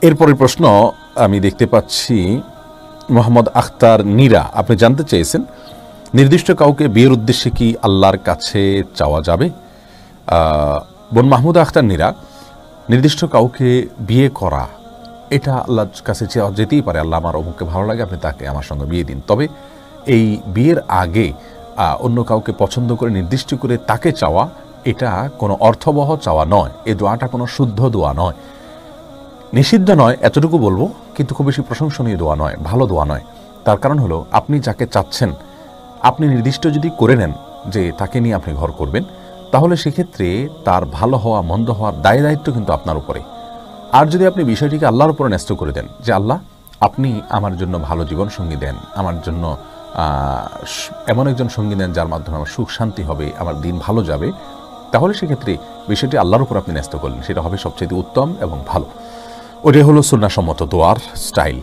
এরপরের প্রশ্ন আমি দেখতে পাচ্ছি মোহাম্মদ আখতার নীরা, আপনি জানতে চেয়েছেন নির্দিষ্ট কাউকে বিয়ের উদ্দেশ্যে কি আল্লাহর কাছে চাওয়া যাবে? বোন মাহমুদ আখতার নীরা, নির্দিষ্ট কাউকে বিয়ে করা এটা আল্লাহর কাছে চাওয়া যেতেই পারে। আল্লাহ আমার অমুককে ভালো লাগে, আপনি তাকে আমার সঙ্গে বিয়ে দিন। তবে এই বিয়ের আগে অন্য কাউকে পছন্দ করে নির্দিষ্ট করে তাকে চাওয়া, এটা কোনো অর্থবহ চাওয়া নয়। এই দোয়াটা কোনো শুদ্ধ দোয়া নয়, নিষিদ্ধ নয় এতটুকু বলবো, কিন্তু খুব বেশি প্রশংসনীয় দোয়া নয়, ভালো দোয়া নয়। তার কারণ হলো আপনি যাকে চাচ্ছেন আপনি নির্দিষ্ট যদি করে নেন যে তাকে নিয়ে আপনি ঘর করবেন, তাহলে সেক্ষেত্রে তার ভালো হওয়া মন্দ হওয়ার দায় দায়িত্ব কিন্তু আপনার উপরে। আর যদি আপনি বিষয়টিকে আল্লাহর উপরে ন্যস্ত করে দেন যে আল্লাহ আপনি আমার জন্য ভালো জীবনসঙ্গী দেন, আমার জন্য এমন একজন সঙ্গী দেন যার মাধ্যমে আমার সুখ শান্তি হবে, আমার দিন ভালো যাবে, তাহলে সেক্ষেত্রে বিষয়টি আল্লাহর উপর আপনি ন্যস্ত করলেন, সেটা হবে সবচেয়ে উত্তম এবং ভালো। ওটাই হলো সুন্নাহসম্মত দোয়ার স্টাইল।